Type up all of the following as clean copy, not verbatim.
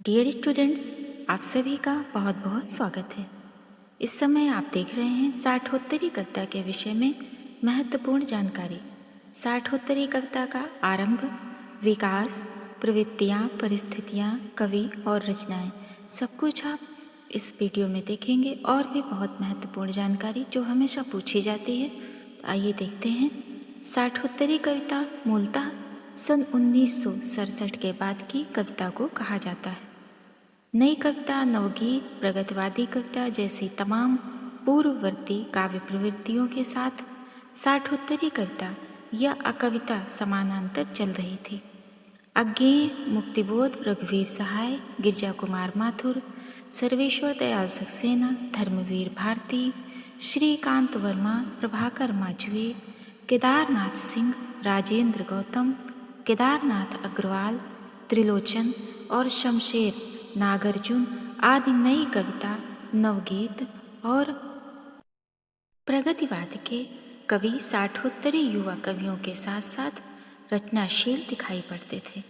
Dear students, आप सभी का बहुत बहुत स्वागत है। इस समय आप देख रहे हैं साठोत्तरी कविता के विषय में महत्वपूर्ण जानकारी। साठोत्तरी कविता का आरंभ, विकास, प्रवृत्तियाँ, परिस्थितियाँ, कवि और रचनाएं, सब कुछ आप इस वीडियो में देखेंगे और भी बहुत महत्वपूर्ण जानकारी जो हमेशा पूछी जाती है। तो आइए देखते हैं। साठोत्तरी कविता मूलतः सन 1967 के बाद की कविता को कहा जाता है। नई कविता, नवगीत, प्रगतिवादी कविता जैसी तमाम पूर्ववर्ती काव्य प्रवृत्तियों के साथ साठोत्तरी कविता या अकविता समानांतर चल रही थी। अज्ञेय, मुक्तिबोध, रघुवीर सहाय, गिरजा कुमार माथुर, सर्वेश्वर दयाल सक्सेना, धर्मवीर भारती, श्रीकांत वर्मा, प्रभाकर माझवे, केदारनाथ सिंह, राजेंद्र गौतम, केदारनाथ अग्रवाल, त्रिलोचन और शमशेर नागार्जुन आदि नई कविता, नवगीत और प्रगतिवाद के कवि साठोत्तरी युवा कवियों के साथ साथ रचनाशील दिखाई पड़ते थे।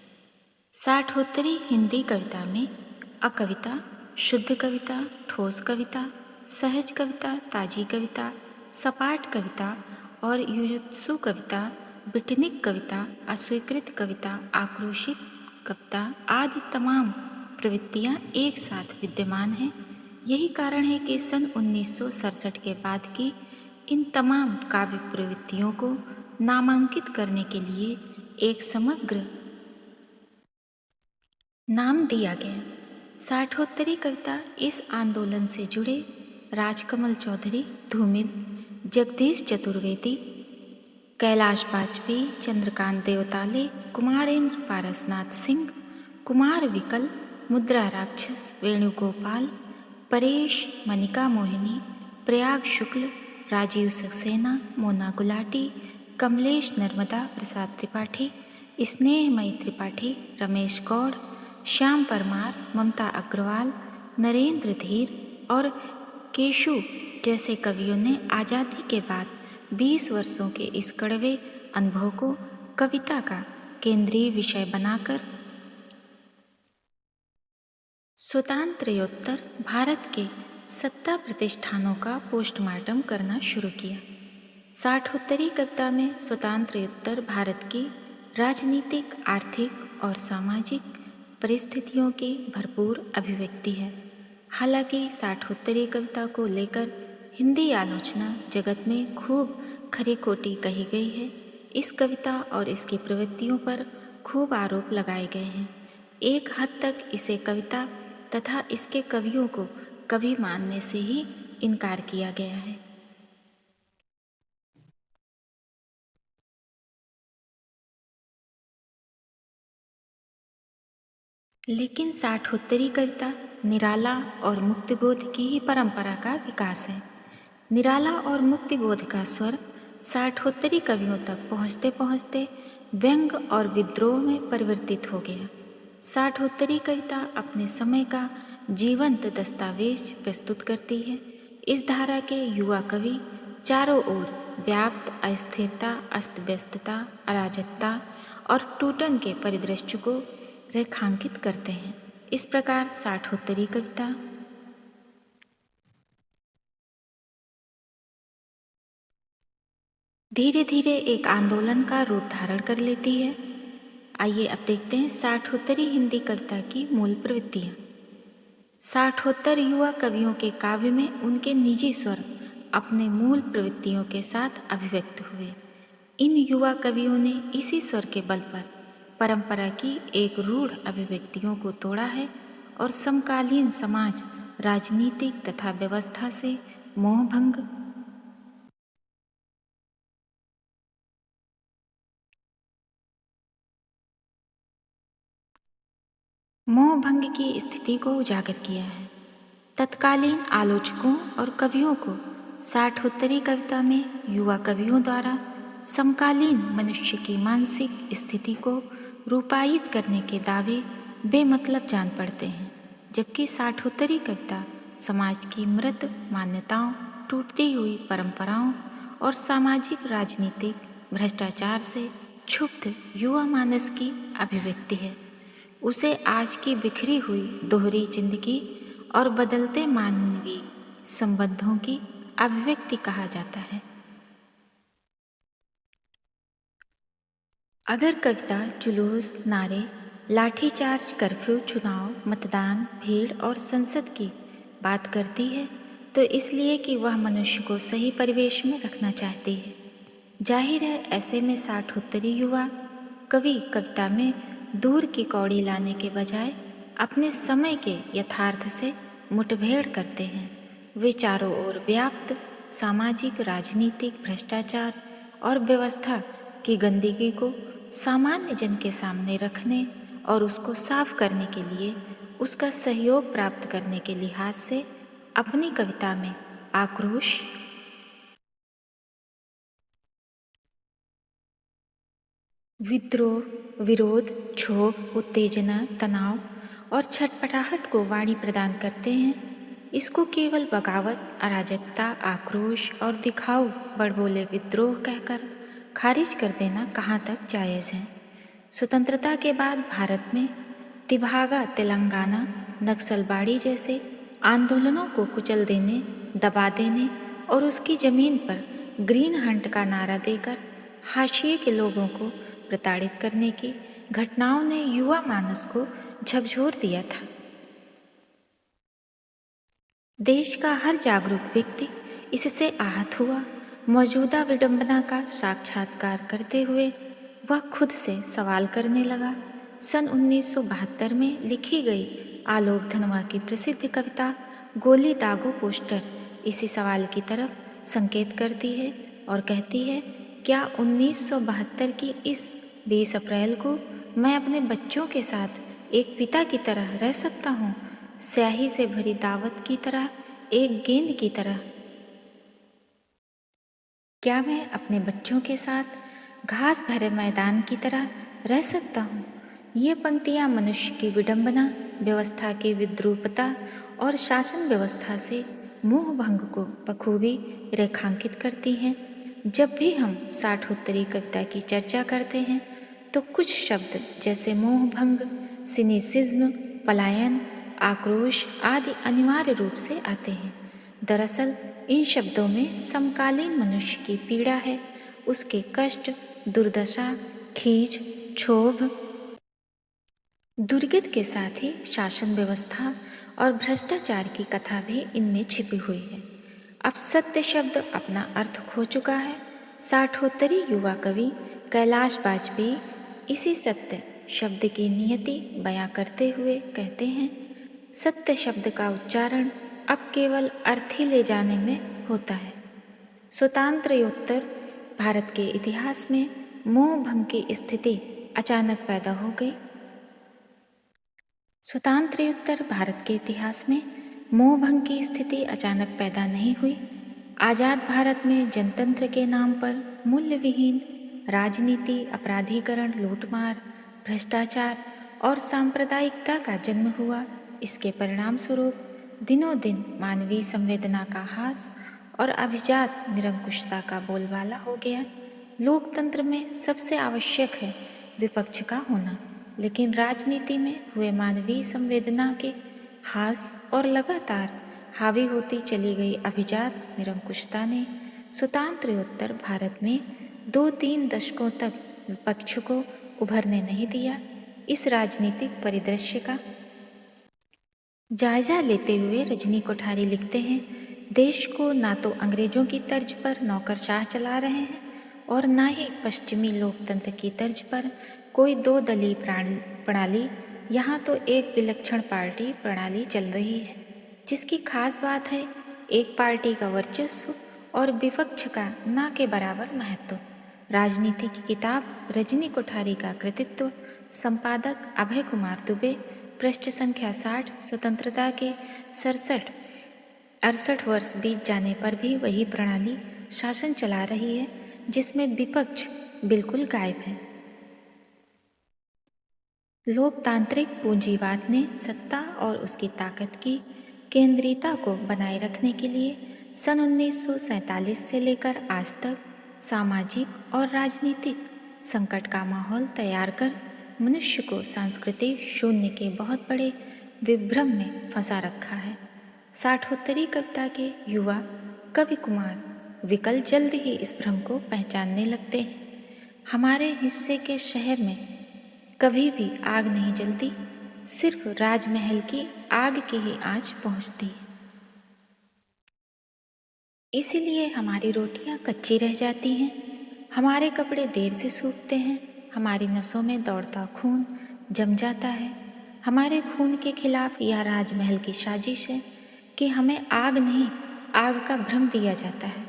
साठोत्तरी हिंदी कविता में अकविता, शुद्ध कविता, ठोस कविता, सहज कविता, ताजी कविता, सपाट कविता और युयुत्सु कविता, बिटनिक कविता, अस्वीकृत कविता, आक्रोशित कविता आदि तमाम प्रवृत्तियाँ एक साथ विद्यमान हैं। यही कारण है कि सन 1967 के बाद की इन तमाम काव्य प्रवृत्तियों को नामांकित करने के लिए एक समग्र नाम दिया गया। साठोत्तरी कविता इस आंदोलन से जुड़े राजकमल चौधरी, धूमिल, जगदीश चतुर्वेदी, कैलाश वाजपेयी, चंद्रकांत देवताले, कुमारेंद्र पारसनाथ सिंह, कुमार विकल, मुद्रा राक्षस, वेणुगोपाल, परेश, मनिका मोहिनी, प्रयाग शुक्ल, राजीव सक्सेना, मोना गुलाटी, कमलेश नर्मदा प्रसाद त्रिपाठी, स्नेहमयी त्रिपाठी, रमेश गौड़, श्याम परमार, ममता अग्रवाल, नरेंद्र धीर और केशु जैसे कवियों ने आज़ादी के बाद 20 वर्षों के इस कड़वे अनुभव को कविता का केंद्रीय विषय बनाकर स्वतंत्रोत्तर भारत के सत्ता प्रतिष्ठानों का पोस्टमार्टम करना शुरू किया। साठोत्तरी कविता में स्वतंत्रोत्तर भारत की राजनीतिक, आर्थिक और सामाजिक परिस्थितियों की भरपूर अभिव्यक्ति है। हालांकि साठोत्तरी कविता को लेकर हिंदी आलोचना जगत में खूब खरी खोटी कही गई है। इस कविता और इसकी प्रवृत्तियों पर खूब आरोप लगाए गए हैं। एक हद तक इसे कविता तथा इसके कवियों को कवि मानने से ही इनकार किया गया है। लेकिन साठोत्तरी कविता निराला और मुक्तिबोध की ही परंपरा का विकास है। निराला और मुक्तिबोध का स्वर साठोत्तरी कवियों तक पहुँचते पहुँचते व्यंग और विद्रोह में परिवर्तित हो गया। साठोत्तरी कविता अपने समय का जीवंत दस्तावेज प्रस्तुत करती है। इस धारा के युवा कवि चारों ओर व्याप्त अस्थिरता, अस्त व्यस्तता, अराजकता और टूटन के परिदृश्य को रेखांकित करते हैं। इस प्रकार साठोत्तरी कविता धीरे धीरे एक आंदोलन का रूप धारण कर लेती है। आइए अब देखते हैं साठोत्तरी हिंदी कविता की मूल प्रवृत्तियाँ। साठोत्तर युवा कवियों के काव्य में उनके निजी स्वर अपने मूल प्रवृत्तियों के साथ अभिव्यक्त हुए। इन युवा कवियों ने इसी स्वर के बल पर परंपरा की एक रूढ़ अभिव्यक्तियों को तोड़ा है और समकालीन समाज, राजनीतिक तथा व्यवस्था से मोहभंग की स्थिति को उजागर किया है। तत्कालीन आलोचकों और कवियों को साठोत्तरी कविता में युवा कवियों द्वारा समकालीन मनुष्य की मानसिक स्थिति को रूपायित करने के दावे बेमतलब जान पड़ते हैं, जबकि साठोत्तरी कविता समाज की मृत मान्यताओं, टूटती हुई परंपराओं और सामाजिक राजनीतिक भ्रष्टाचार से क्षुब्ध युवा मानस की अभिव्यक्ति है। उसे आज की बिखरी हुई दोहरी जिंदगी और बदलते मानवीय संबंधों की अभिव्यक्ति कहा जाता है। अगर कविता जुलूस, नारे, लाठीचार्ज, कर्फ्यू, चुनाव, मतदान, भीड़ और संसद की बात करती है तो इसलिए कि वह मनुष्य को सही परिवेश में रखना चाहती है। जाहिर है ऐसे में 60 युवा कवि कविता में दूर की कौड़ी लाने के बजाय अपने समय के यथार्थ से मुठभेड़ करते हैं। वे चारों ओर व्याप्त सामाजिक, राजनीतिक, भ्रष्टाचार और व्यवस्था की गंदगी को सामान्य जन के सामने रखने और उसको साफ करने के लिए उसका सहयोग प्राप्त करने के लिहाज से अपनी कविता में आक्रोश, विद्रोह, विरोध, क्षोभ, उत्तेजना, तनाव और छटपटाहट को वाणी प्रदान करते हैं। इसको केवल बगावत, अराजकता, आक्रोश और दिखाऊ बड़बोले विद्रोह कहकर खारिज कर देना कहाँ तक जायज़ है। स्वतंत्रता के बाद भारत में तिभागा, तेलंगाना, नक्सलबाड़ी जैसे आंदोलनों को कुचल देने, दबा देने और उसकी ज़मीन पर ग्रीन हंट का नारा देकर हाशिए के लोगों को प्रताड़ित करने की घटनाओं ने युवा मानस को झकझोर दिया था। देश का हर जागरूक व्यक्ति इससे आहत हुआ। मौजूदा विडंबना का साक्षात्कार करते हुए वह खुद से सवाल करने लगा। सन 1972 में लिखी गई आलोक धनवा की प्रसिद्ध कविता गोली दागो पोस्टर इसी सवाल की तरफ संकेत करती है और कहती है, क्या 1972 की इस 20 अप्रैल को मैं अपने बच्चों के साथ एक पिता की तरह रह सकता हूँ, स्याही से भरी दावत की तरह, एक गेंद की तरह? क्या मैं अपने बच्चों के साथ घास भरे मैदान की तरह रह सकता हूँ? ये पंक्तियाँ मनुष्य की विडंबना, व्यवस्था की विद्रूपता और शासन व्यवस्था से मोह भंग को बखूबी रेखांकित करती हैं। जब भी हम 60 कविता की चर्चा करते हैं तो कुछ शब्द जैसे मोह भंग, सिनिसिज्म, पलायन, आक्रोश आदि अनिवार्य रूप से आते हैं। दरअसल इन शब्दों में समकालीन मनुष्य की पीड़ा है, उसके कष्ट, दुर्दशा, खींच, क्षोभ, दुर्गति के साथ ही शासन व्यवस्था और भ्रष्टाचार की कथा भी इनमें छिपी हुई है। अब सत्य शब्द अपना अर्थ खो चुका है। 60 युवा कवि कैलाश बाजपेयी इसी सत्य शब्द की नियति बयां करते हुए कहते हैं, सत्य शब्द का उच्चारण अब केवल अर्थ ही ले जाने में होता है। स्वतंत्रोत्तर भारत के इतिहास में मोह भंग की स्थिति अचानक पैदा हो गई। स्वतंत्रोत्तर भारत के इतिहास में मोह भंग की स्थिति अचानक पैदा नहीं हुई। आज़ाद भारत में जनतंत्र के नाम पर मूल्य विहीन राजनीति, अपराधीकरण, लूटमार, भ्रष्टाचार और सांप्रदायिकता का जन्म हुआ। इसके परिणाम स्वरूप दिनों दिन मानवीय संवेदना का ह्रास और अभिजात निरंकुशता का बोलबाला हो गया। लोकतंत्र में सबसे आवश्यक है विपक्ष का होना, लेकिन राजनीति में हुए मानवीय संवेदना के ह्रास और लगातार हावी होती चली गई अभिजात निरंकुशता ने स्वतंत्रोत्तर भारत में 2-3 दशकों तक विपक्ष को उभरने नहीं दिया। इस राजनीतिक परिदृश्य का जायजा लेते हुए रजनी कोठारी लिखते हैं, देश को ना तो अंग्रेजों की तर्ज पर नौकरशाह चला रहे हैं और ना ही पश्चिमी लोकतंत्र की तर्ज पर कोई 2 दलीय प्रणाली। यहाँ तो एक विलक्षण पार्टी प्रणाली चल रही है, जिसकी खास बात है एक पार्टी का वर्चस्व और विपक्ष का ना के बराबर महत्व। राजनीति की किताब रजनी कोठारी का कृतित्व संपादक अभय कुमार दुबे, पृष्ठ संख्या 60। स्वतंत्रता के 67-68 वर्ष बीत जाने पर भी वही प्रणाली शासन चला रही है, जिसमें विपक्ष बिल्कुल गायब है। लोकतांत्रिक पूंजीवाद ने सत्ता और उसकी ताकत की केंद्रीयता को बनाए रखने के लिए सन 1947 से लेकर आज तक सामाजिक और राजनीतिक संकट का माहौल तैयार कर मनुष्य को सांस्कृतिक शून्य के बहुत बड़े विभ्रम में फंसा रखा है। साठोत्तरी कविता के युवा कवि कुमार विकल जल्द ही इस भ्रम को पहचानने लगते हैं। हमारे हिस्से के शहर में कभी भी आग नहीं जलती, सिर्फ राजमहल की आग की ही आँच पहुँचती है। इसीलिए हमारी रोटियां कच्ची रह जाती हैं, हमारे कपड़े देर से सूखते हैं, हमारी नसों में दौड़ता खून जम जाता है। हमारे खून के खिलाफ यह राजमहल की साजिश है कि हमें आग नहीं, आग का भ्रम दिया जाता है।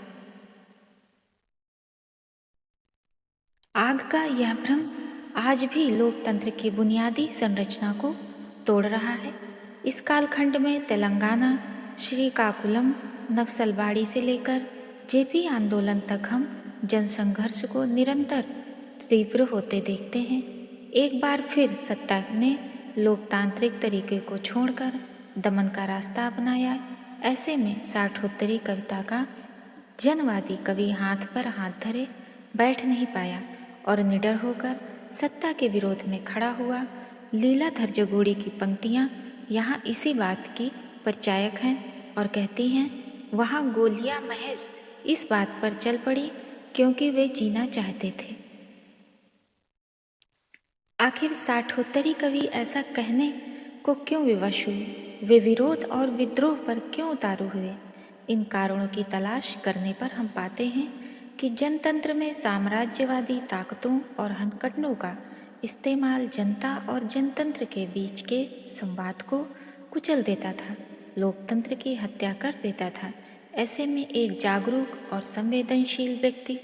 आग का यह भ्रम आज भी लोकतंत्र की बुनियादी संरचना को तोड़ रहा है। इस कालखंड में तेलंगाना, श्रीकाकुलम, नक्सलबाड़ी से लेकर जेपी आंदोलन तक हम जनसंघर्ष को निरंतर तीव्र होते देखते हैं। एक बार फिर सत्ता ने लोकतांत्रिक तरीके को छोड़कर दमन का रास्ता अपनाया। ऐसे में साठोत्तरी कविता का जनवादी कवि हाथ पर हाथ धरे बैठ नहीं पाया और निडर होकर सत्ता के विरोध में खड़ा हुआ। लीलाधर जगोड़ी की पंक्तियाँ यहाँ इसी बात की परिचायक हैं और कहती हैं, वहाँ गोलियाँ महज इस बात पर चल पड़ी क्योंकि वे जीना चाहते थे। आखिर साठोत्तरी कवि ऐसा कहने को क्यों विवश हुए? वे विरोध और विद्रोह पर क्यों उतारू हुए? इन कारणों की तलाश करने पर हम पाते हैं कि जनतंत्र में साम्राज्यवादी ताकतों और हथकंडों का इस्तेमाल जनता और जनतंत्र के बीच के संवाद को कुचल देता था, लोकतंत्र की हत्या कर देता था। ऐसे में एक जागरूक और संवेदनशील व्यक्ति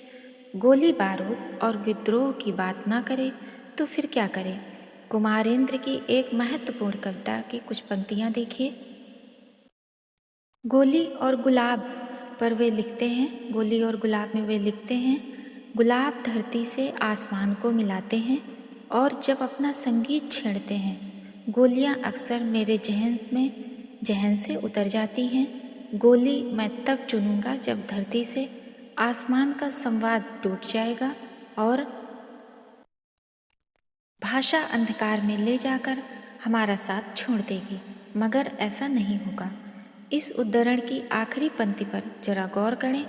गोली बारूद और विद्रोह की बात ना करे तो फिर क्या करे? कुमारेंद्र की एक महत्वपूर्ण कविता की कुछ पंक्तियाँ देखिए। गोली और गुलाब पर वे लिखते हैं, गोली और गुलाब में वे लिखते हैं, गुलाब धरती से आसमान को मिलाते हैं और जब अपना संगीत छेड़ते हैं, गोलियाँ अक्सर मेरे जहन से उतर जाती हैं। गोली मैं तब चुनूँगा जब धरती से आसमान का संवाद टूट जाएगा और भाषा अंधकार में ले जाकर हमारा साथ छोड़ देगी, मगर ऐसा नहीं होगा। इस उद्धरण की आखिरी पंक्ति पर जरा गौर करें,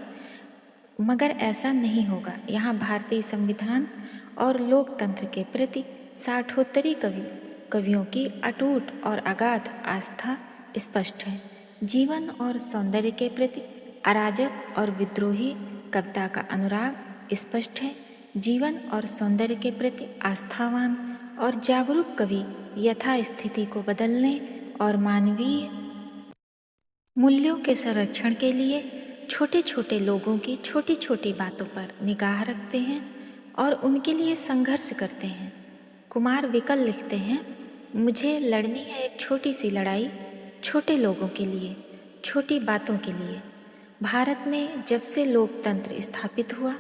मगर ऐसा नहीं होगा। यहाँ भारतीय संविधान और लोकतंत्र के प्रति साठोत्तरी कवियों की अटूट और अगाध आस्था स्पष्ट है। जीवन और सौंदर्य के प्रति अराजक और विद्रोही कविता का अनुराग स्पष्ट है। जीवन और सौंदर्य के प्रति आस्थावान और जागरूक कवि यथास्थिति को बदलने और मानवीय मूल्यों के संरक्षण के लिए छोटे छोटे लोगों की छोटी छोटी बातों पर निगाह रखते हैं और उनके लिए संघर्ष करते हैं। कुमार विकल लिखते हैं, मुझे लड़नी है एक छोटी सी लड़ाई, छोटे लोगों के लिए, छोटी बातों के लिए। भारत में जब से लोकतंत्र स्थापित हुआ,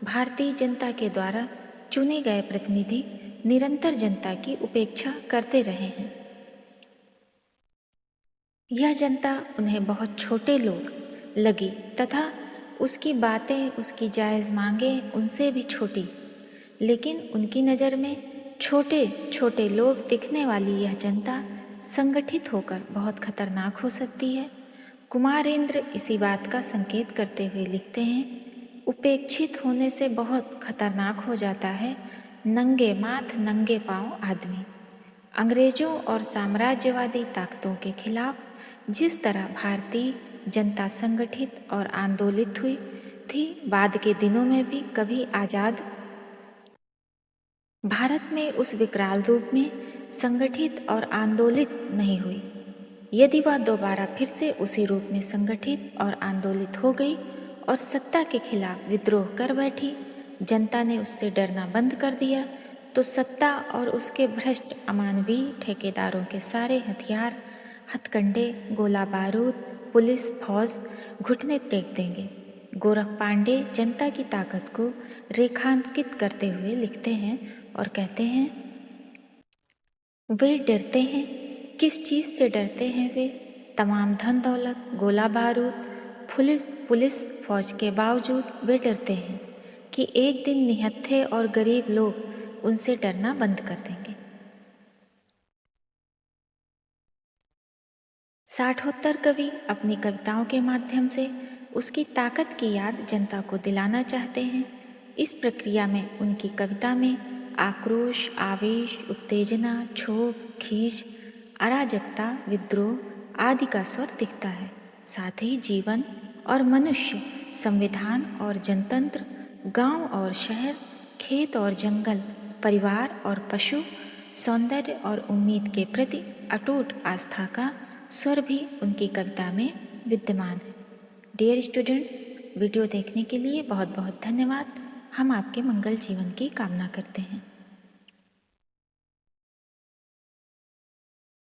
भारतीय जनता के द्वारा चुने गए प्रतिनिधि निरंतर जनता की उपेक्षा करते रहे हैं। यह जनता उन्हें बहुत छोटे लोग लगी तथा उसकी बातें, उसकी जायज़ मांगें उनसे भी छोटी, लेकिन उनकी नज़र में छोटे छोटे लोग दिखने वाली यह जनता संगठित होकर बहुत खतरनाक हो सकती है। कुमारेंद्र इसी बात का संकेत करते हुए लिखते हैं, उपेक्षित होने से बहुत खतरनाक हो जाता है नंगे माथ नंगे पांव आदमी। अंग्रेजों और साम्राज्यवादी ताकतों के खिलाफ जिस तरह भारतीय जनता संगठित और आंदोलित हुई थी, बाद के दिनों में भी कभी आज़ाद भारत में उस विकराल रूप में संगठित और आंदोलित नहीं हुई। यदि वह दोबारा फिर से उसी रूप में संगठित और आंदोलित हो गई और सत्ता के खिलाफ विद्रोह कर बैठी, जनता ने उससे डरना बंद कर दिया, तो सत्ता और उसके भ्रष्ट अमानवीय ठेकेदारों के सारे हथियार, हथकंडे, गोला बारूद, पुलिस, फौज घुटने टेक देंगे। गोरख पांडे जनता की ताकत को रेखांकित करते हुए लिखते हैं और कहते हैं, वे डरते हैं, किस चीज़ से डरते हैं वे? तमाम धन दौलत, गोला बारूद, पुलिस फौज के बावजूद वे डरते हैं कि एक दिन निहत्थे और गरीब लोग उनसे डरना बंद कर देंगे। साठोत्तर कवि अपनी कविताओं के माध्यम से उसकी ताकत की याद जनता को दिलाना चाहते हैं। इस प्रक्रिया में उनकी कविता में आक्रोश, आवेश, उत्तेजना, क्षोभ, खींच, अराजकता, विद्रोह आदि का स्वर दिखता है। साथ ही जीवन और मनुष्य, संविधान और जनतंत्र, गांव और शहर, खेत और जंगल, परिवार और पशु, सौंदर्य और उम्मीद के प्रति अटूट आस्था का स्वर भी उनकी कविता में विद्यमान है। डियर स्टूडेंट्स, वीडियो देखने के लिए बहुत बहुत धन्यवाद। हम आपके मंगल जीवन की कामना करते हैं।